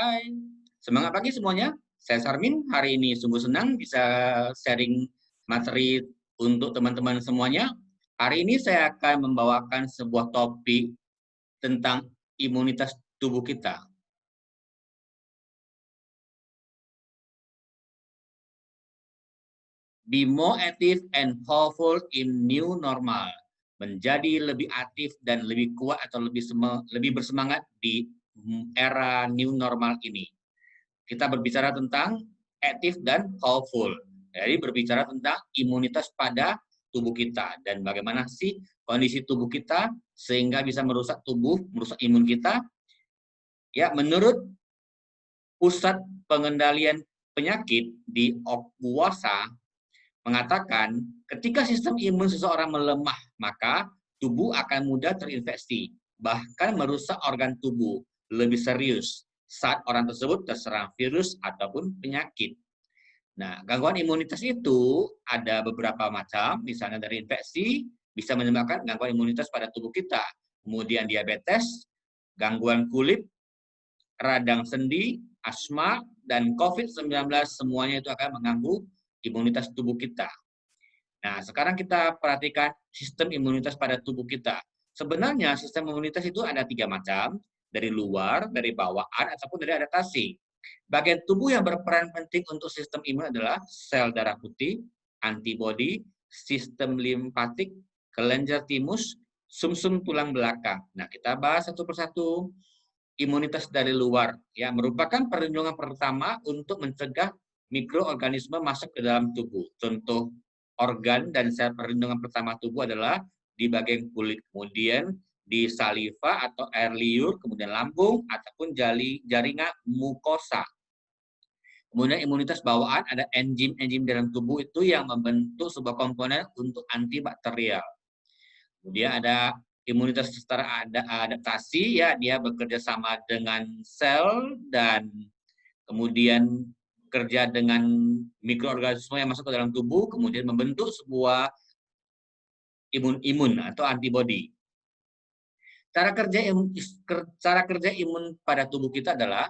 Hai, semangat pagi semuanya. Saya Sarmin, hari ini sungguh senang bisa sharing materi untuk teman-teman semuanya. Hari ini saya akan membawakan sebuah topik tentang imunitas tubuh kita. Be more active and powerful in new normal. Menjadi lebih aktif dan lebih kuat atau lebih bersemangat di era new normal ini. Kita berbicara tentang aktif dan powerful. Jadi berbicara tentang imunitas pada tubuh kita dan bagaimana sih kondisi tubuh kita sehingga bisa merusak tubuh, merusak imun kita. Ya, menurut Pusat Pengendalian Penyakit di Obuasa mengatakan ketika sistem imun seseorang melemah, maka tubuh akan mudah terinfeksi, bahkan merusak organ tubuh lebih serius saat orang tersebut terserang virus ataupun penyakit. Nah, gangguan imunitas itu ada beberapa macam, misalnya dari infeksi, bisa menyebabkan gangguan imunitas pada tubuh kita. Kemudian diabetes, gangguan kulit, radang sendi, asma, dan COVID-19 semuanya itu akan mengganggu imunitas tubuh kita. Nah, sekarang kita perhatikan sistem imunitas pada tubuh kita. Sebenarnya sistem imunitas itu ada 3 macam, dari luar, dari bawaan, ataupun dari adaptasi. Bagian tubuh yang berperan penting untuk sistem imun adalah sel darah putih, antibodi, sistem limfatik, kelenjar timus, sumsum tulang belakang. Nah, kita bahas satu persatu. Imunitas dari luar, ya, merupakan perlindungan pertama untuk mencegah mikroorganisme masuk ke dalam tubuh. Contoh organ dan sel perlindungan pertama tubuh adalah di bagian kulit, kemudian di saliva atau air liur, kemudian lambung, ataupun jaringan mukosa. Kemudian imunitas bawaan ada enzim-enzim dalam tubuh itu yang membentuk sebuah komponen untuk antibakterial. Kemudian ada imunitas secara adaptasi, ya, dia bekerja sama dengan sel dan kemudian kerja dengan mikroorganisme yang masuk ke dalam tubuh, kemudian membentuk sebuah imun atau antibodi. Cara kerja imun pada tubuh kita adalah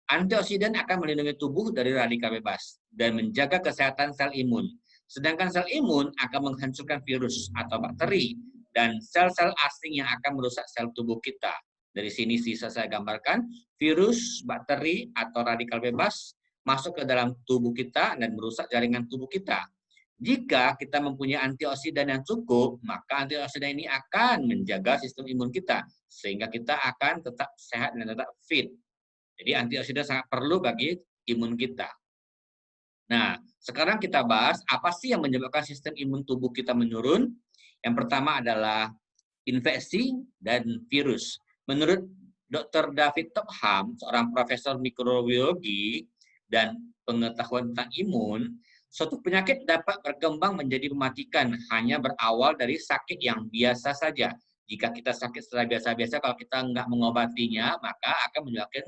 antioksidan akan melindungi tubuh dari radikal bebas dan menjaga kesehatan sel imun. Sedangkan sel imun akan menghancurkan virus atau bakteri dan sel-sel asing yang akan merusak sel tubuh kita. Dari sini sisa saya gambarkan, virus, bakteri, atau radikal bebas masuk ke dalam tubuh kita dan merusak jaringan tubuh kita. Jika kita mempunyai antioksidan yang cukup, maka antioksidan ini akan menjaga sistem imun kita, sehingga kita akan tetap sehat dan tetap fit. Jadi antioksidan sangat perlu bagi imun kita. Nah, sekarang kita bahas apa sih yang menyebabkan sistem imun tubuh kita menurun. Yang pertama adalah infeksi dan virus. Menurut Dr. David Topham, seorang profesor mikrobiologi dan pengetahuan tentang imun, suatu penyakit dapat berkembang menjadi mematikan hanya berawal dari sakit yang biasa saja. Jika kita sakit secara biasa-biasa, kalau kita nggak mengobatinya, maka akan menyebabkan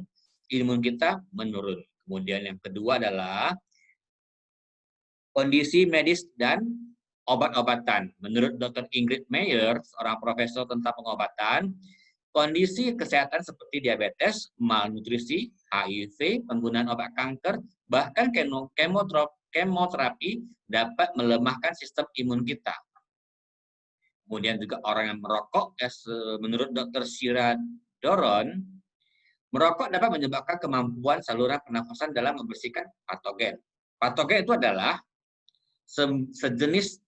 imun kita menurun. Kemudian yang kedua adalah kondisi medis dan obat-obatan. Menurut Dr. Ingrid Meyer, seorang profesor tentang pengobatan, kondisi kesehatan seperti diabetes, malnutrisi, HIV, penggunaan obat kanker, bahkan kemoterapi dapat melemahkan sistem imun kita. Kemudian juga orang yang merokok, menurut Dr. Shira Doron, merokok dapat menyebabkan kemampuan saluran pernafasan dalam membersihkan patogen. Patogen itu adalah sejenis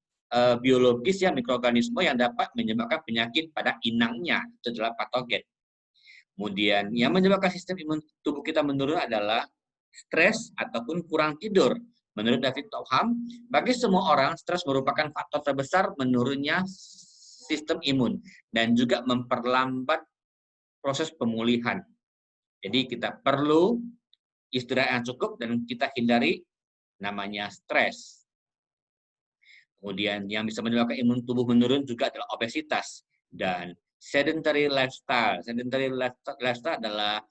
biologis ya, mikroorganisme yang dapat menyebabkan penyakit pada inangnya, itu adalah patogen. Kemudian yang menyebabkan sistem imun tubuh kita menurun adalah stres ataupun kurang tidur. Menurut David Topham, bagi semua orang, stres merupakan faktor terbesar menurunnya sistem imun dan juga memperlambat proses pemulihan. Jadi kita perlu istirahat yang cukup dan kita hindari namanya stres. Kemudian yang bisa menyebabkan imun tubuh menurun juga adalah obesitas dan sedentary lifestyle. Sedentary lifestyle adalah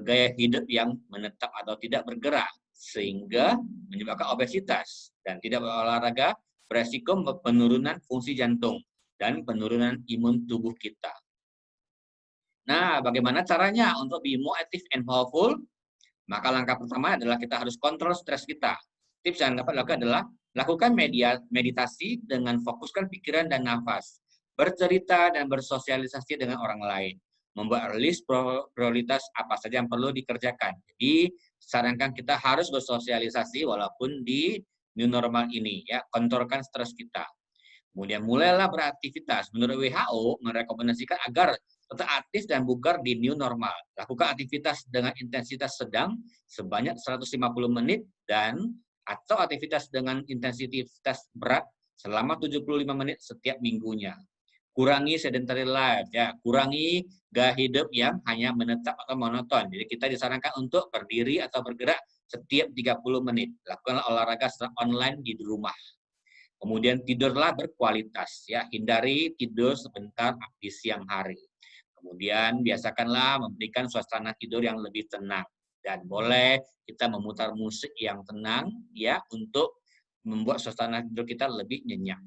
gaya hidup yang menetap atau tidak bergerak, sehingga menyebabkan obesitas dan tidak berolahraga beresiko penurunan fungsi jantung dan penurunan imun tubuh kita. Nah, bagaimana caranya untuk be more active and powerful? Maka langkah pertama adalah kita harus kontrol stres kita. Tips yang dapat dilakukan adalah lakukan meditasi dengan fokuskan pikiran dan nafas. Bercerita dan bersosialisasi dengan orang lain. Membuat list prioritas apa saja yang perlu dikerjakan. Jadi, sarankan kita harus bersosialisasi walaupun di new normal ini, ya, kontrolkan stres kita. Kemudian mulailah beraktivitas. Menurut WHO merekomendasikan agar tetap aktif dan bugar di new normal. Lakukan aktivitas dengan intensitas sedang sebanyak 150 menit dan atau aktivitas dengan intensitas berat selama 75 menit setiap minggunya. Kurangi sedentary life, ya, kurangi gaya hidup yang hanya menetap atau monoton. Jadi kita disarankan untuk berdiri atau bergerak setiap 30 menit. Lakukanlah olahraga secara online di rumah. Kemudian tidurlah berkualitas, ya, hindari tidur sebentar di siang hari. Kemudian biasakanlah memberikan suasana tidur yang lebih tenang dan boleh kita memutar musik yang tenang, ya, untuk membuat suasana tidur kita lebih nyenyak.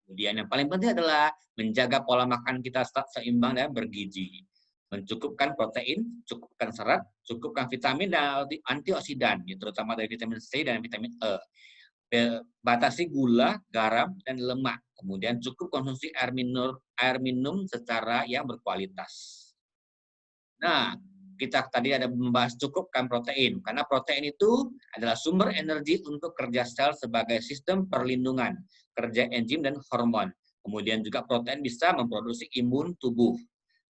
Kemudian yang paling penting adalah menjaga pola makan kita seimbang dan bergizi. Mencukupkan protein, cukupkan serat, cukupkan vitamin dan antioksidan, terutama dari vitamin C dan vitamin E. Batasi gula, garam, dan lemak. Kemudian cukup konsumsi air minum secara yang berkualitas. Nah, kita tadi ada membahas cukupkan protein, karena protein itu adalah sumber energi untuk kerja sel sebagai sistem perlindungan, kerja enzim dan hormon. Kemudian juga protein bisa memproduksi imun tubuh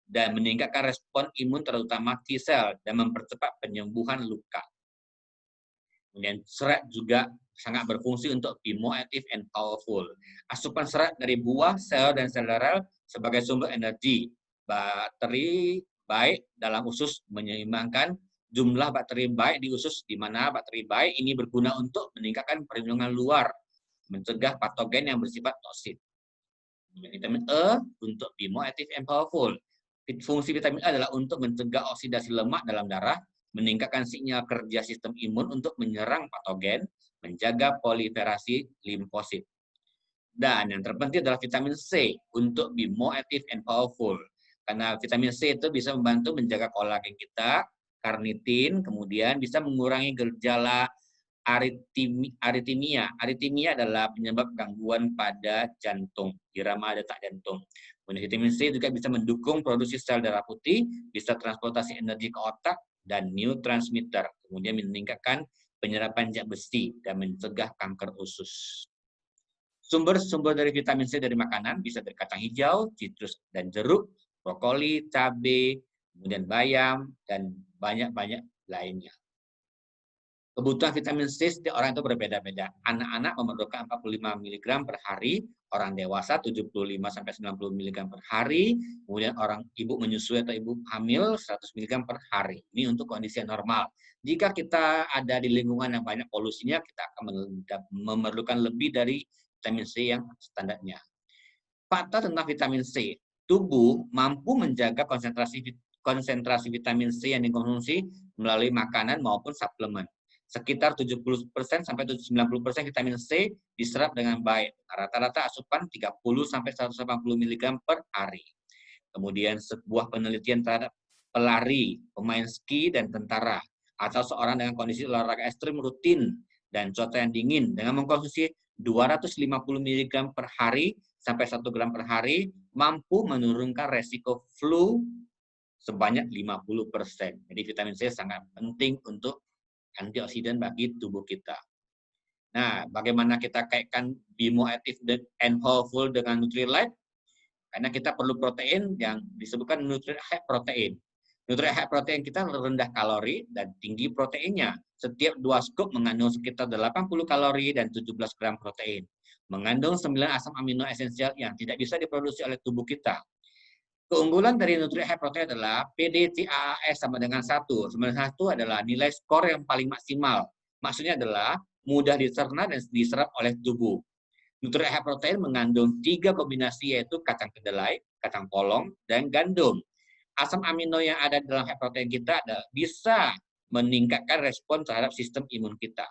dan meningkatkan respon imun terutama T-sel dan mempercepat penyembuhan luka. Kemudian serat juga sangat berfungsi untuk be more active and powerful. Asupan serat dari buah, sel, dan sel darah sebagai sumber energi. Bakteri baik dalam usus menyeimbangkan jumlah bakteri baik di usus, di mana bakteri baik ini berguna untuk meningkatkan perlindungan luar, mencegah patogen yang bersifat toksik. Vitamin E untuk be more active and powerful. Fungsi vitamin E adalah untuk mencegah oksidasi lemak dalam darah, meningkatkan sinyal kerja sistem imun untuk menyerang patogen, menjaga proliferasi limfosit. Dan yang terpenting adalah vitamin C untuk be more active and powerful. Karena vitamin C itu bisa membantu menjaga kolagen kita, karnitin, kemudian bisa mengurangi gejala aritmia. Aritmia adalah penyebab gangguan pada jantung, irama detak jantung. Kemudian vitamin C juga bisa mendukung produksi sel darah putih, bisa transportasi energi ke otak, dan neurotransmitter. Kemudian meningkatkan penyerapan zat besi dan mencegah kanker usus. Sumber-sumber dari vitamin C dari makanan bisa dari kacang hijau, citrus dan jeruk, brokoli, cabai, kemudian bayam, dan banyak-banyak lainnya. Kebutuhan vitamin C setiap orang itu berbeda-beda. Anak-anak memerlukan 45 mg per hari, orang dewasa 75 sampai 90 mg per hari, kemudian orang ibu menyusui atau ibu hamil 100 mg per hari. Ini untuk kondisi yang normal. Jika kita ada di lingkungan yang banyak polusinya, kita akan memerlukan lebih dari vitamin C yang standarnya. Fakta tentang vitamin C, tubuh mampu menjaga konsentrasi vitamin C yang dikonsumsi melalui makanan maupun suplemen. Sekitar 70% sampai 90% vitamin C diserap dengan baik. Rata-rata asupan 30 sampai 180 mg per hari. Kemudian sebuah penelitian terhadap pelari, pemain ski, dan tentara, atau seorang dengan kondisi olahraga ekstrim rutin dan cuaca yang dingin dengan mengkonsumsi 250 mg per hari sampai 1 gram per hari mampu menurunkan resiko flu sebanyak 50%. Jadi vitamin C sangat penting untuk antioksidan bagi tubuh kita. Nah, bagaimana kita kaitkan be more active and powerful dengan Nutrilite? Karena kita perlu protein yang disebutkan nutrient high protein. Nutrient high protein kita rendah kalori dan tinggi proteinnya. Setiap 2 scoop mengandung sekitar 80 kalori dan 17 gram protein. Mengandung 9 asam amino esensial yang tidak bisa diproduksi oleh tubuh kita. Keunggulan dari nutrient high protein adalah PDCAAS sama dengan 1. Sebenarnya 1 adalah nilai skor yang paling maksimal. Maksudnya adalah mudah dicerna dan diserap oleh tubuh. Nutrient high protein mengandung 3 kombinasi yaitu kacang kedelai, kacang polong, dan gandum. Asam amino yang ada dalam high protein kita bisa meningkatkan respon terhadap sistem imun kita.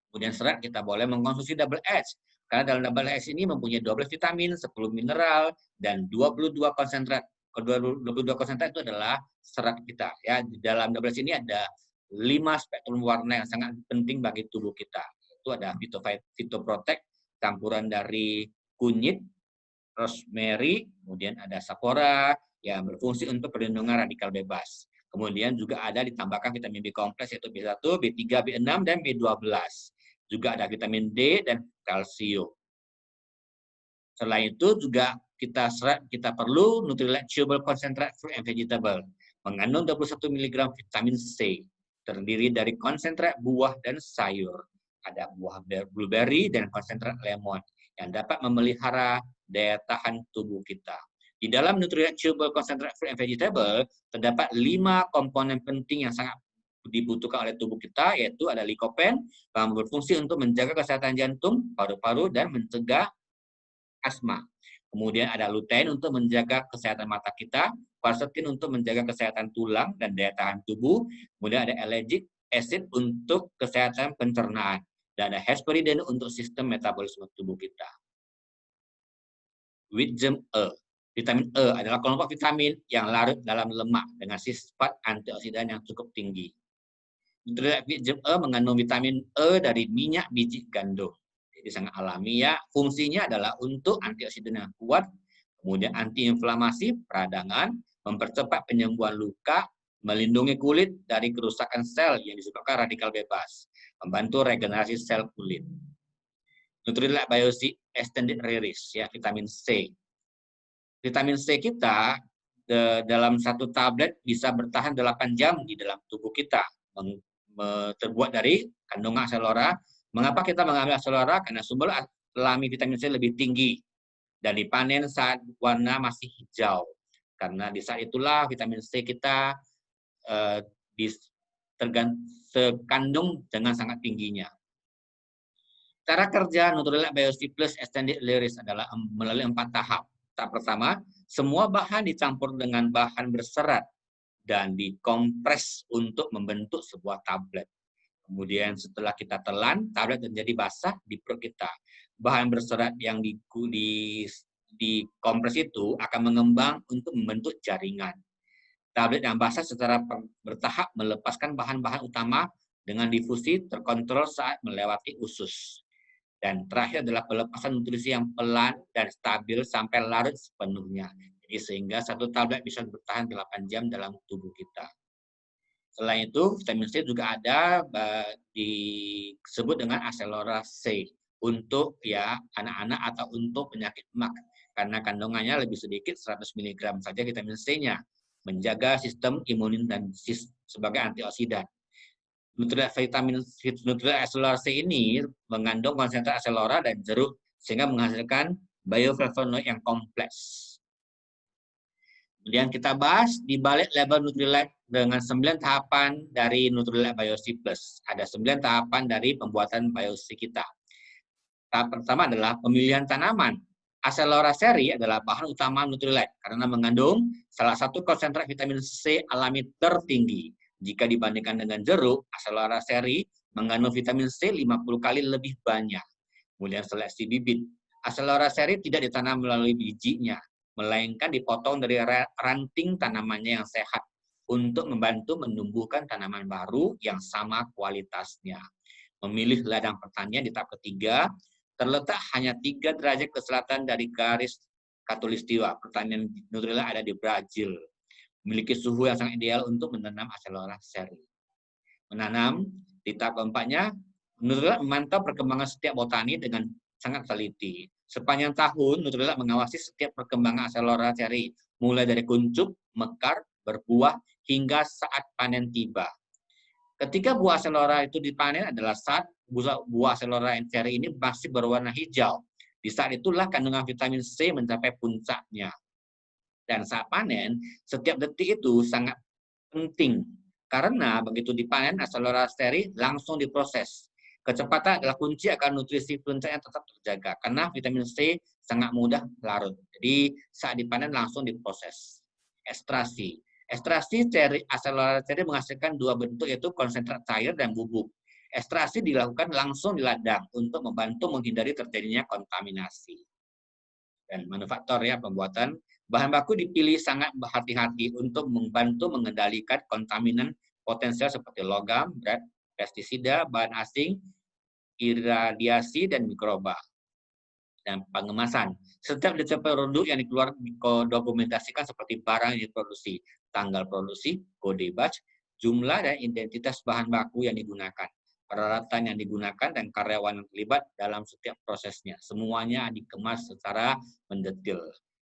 Kemudian serat kita boleh mengkonsumsi double H. Karena dalam double H ini mempunyai 12 vitamin, 10 mineral, dan 22 konsentrat Kedua konsentrat itu adalah serat kita. Ya, di dalam 12 ini ada 5 spektrum warna yang sangat penting bagi tubuh kita. Itu ada phytoprotect, campuran dari kunyit, rosemary, kemudian ada sapora yang berfungsi untuk perlindungan radikal bebas. Kemudian juga ada ditambahkan vitamin B kompleks yaitu B1, B3, B6, dan B12. Juga ada vitamin D dan kalsium. Selain itu juga kita perlu Nutrilite Chewable Concentrate Fruit and Vegetable, mengandung 21 mg vitamin C, terdiri dari konsentrat buah dan sayur. Ada buah blueberry dan konsentrat lemon yang dapat memelihara daya tahan tubuh kita. Di dalam Nutrilite Chewable Concentrate Fruit and Vegetable terdapat 5 komponen penting yang sangat dibutuhkan oleh tubuh kita, yaitu ada lycopene yang berfungsi untuk menjaga kesehatan jantung, paru-paru, dan mencegah asma. Kemudian ada lutein untuk menjaga kesehatan mata kita, quercetin untuk menjaga kesehatan tulang dan daya tahan tubuh, kemudian ada allergic acid untuk kesehatan pencernaan, dan ada hesperidin untuk sistem metabolisme tubuh kita. Vitamin E. Vitamin E adalah kelompok vitamin yang larut dalam lemak dengan sifat antioksidan yang cukup tinggi. Vitamin E mengandung vitamin E dari minyak biji gandum. Jadi sangat alami ya. Fungsinya adalah untuk antioksidan yang kuat, kemudian antiinflamasi peradangan, mempercepat penyembuhan luka, melindungi kulit dari kerusakan sel yang disebabkan radikal bebas, membantu regenerasi sel kulit. Nutrilite Biosi Extended Release ya, vitamin C. Vitamin C kita dalam satu tablet bisa bertahan 8 jam di dalam tubuh kita. Terbuat dari kandungan acelora. Mengapa kita mengambil acelora? Karena sumber alami vitamin C lebih tinggi dan dipanen saat warna masih hijau. Karena di saat itulah vitamin C kita terkandung dengan sangat tingginya. Cara kerja Nutrilite Biosi Plus Extended Release adalah melalui 4 tahap. Tahap pertama, semua bahan dicampur dengan bahan berserat dan dikompres untuk membentuk sebuah tablet. Kemudian setelah kita telan, tablet menjadi basah di perut kita. Bahan berserat yang dikompres itu akan mengembang untuk membentuk jaringan. Tablet yang basah secara bertahap melepaskan bahan-bahan utama dengan difusi terkontrol saat melewati usus. Dan terakhir adalah pelepasan nutrisi yang pelan dan stabil sampai larut sepenuhnya. Jadi sehingga satu tablet bisa bertahan 8 jam dalam tubuh kita. Selain itu, vitamin C juga ada disebut dengan Acelora C untuk ya anak-anak atau untuk penyakit MAC karena kandungannya lebih sedikit 100 mg saja vitamin C-nya, menjaga sistem imun dan sebagai antioksidan. Nutrilite Acelora C ini mengandung konsentrat acelora dan jeruk sehingga menghasilkan bioflavonoid yang kompleks. Kemudian kita bahas di balik label Nutrilite dengan 9 tahapan dari Nutrilite Biosi Plus. Ada 9 tahapan dari pembuatan Biosi kita. Tahap pertama adalah pemilihan tanaman. Acelora seri adalah bahan utama Nutrilite karena mengandung salah satu konsentrat vitamin C alami tertinggi. Jika dibandingkan dengan jeruk, Acelora seri mengandung vitamin C 50 kali lebih banyak. Kemudian seleksi bibit. Acelora seri tidak ditanam melalui bijinya, melainkan dipotong dari ranting tanamannya yang sehat untuk membantu menumbuhkan tanaman baru yang sama kualitasnya. Memilih ladang pertanian di tahap ketiga, terletak hanya 3 derajat ke selatan dari garis Khatulistiwa. Pertanian Nutrilite ada di Brazil. Memiliki suhu yang sangat ideal untuk menanam Acelora seri. Menanam di tahap keempatnya, Nutrilite memantau perkembangan setiap botani dengan sangat teliti. Sepanjang tahun, Nutrilite mengawasi setiap perkembangan Acelora seri, mulai dari kuncup, mekar, berbuah, hingga saat panen tiba. Ketika buah Acelora itu dipanen adalah saat buah Acelora seri ini masih berwarna hijau. Di saat itulah kandungan vitamin C mencapai puncaknya. Dan saat panen, setiap detik itu sangat penting. Karena begitu dipanen, Acelora seri langsung diproses. Kecepatan adalah kunci agar nutrisi puncaknya tetap terjaga. Karena vitamin C sangat mudah larut. Jadi saat dipanen langsung diproses. Ekstrasi. Ekstrasi Acelora seri menghasilkan 2 bentuk yaitu konsentrat cair dan bubuk. Ekstrasi dilakukan langsung di ladang untuk membantu menghindari terjadinya kontaminasi. Dan manufaktur ya pembuatan Bahan baku dipilih sangat berhati-hati untuk membantu mengendalikan kontaminan potensial seperti logam, berat, pestisida, bahan asing, iradiasi, dan mikroba. Dan pengemasan. Setiap detail produk yang didokumentasikan seperti barang yang diproduksi, tanggal produksi, kode batch, jumlah dan identitas bahan baku yang digunakan, peralatan yang digunakan, dan karyawan yang terlibat dalam setiap prosesnya. Semuanya dikemas secara mendetil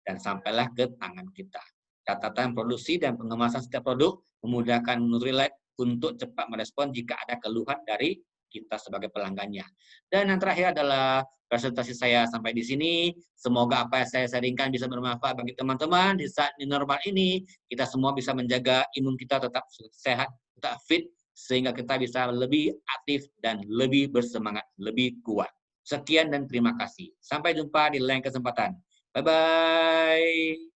dan sampailah ke tangan kita. Catatan produksi dan pengemasan setiap produk memudahkan Nutrilite untuk cepat merespon jika ada keluhan dari kita sebagai pelanggannya. Dan yang terakhir adalah presentasi saya sampai di sini. Semoga apa yang saya sharingkan bisa bermanfaat bagi teman-teman. Di saat new normal ini, kita semua bisa menjaga imun kita tetap sehat, tetap fit, sehingga kita bisa lebih aktif dan lebih bersemangat, lebih kuat. Sekian dan terima kasih. Sampai jumpa di lain kesempatan. Bye-bye.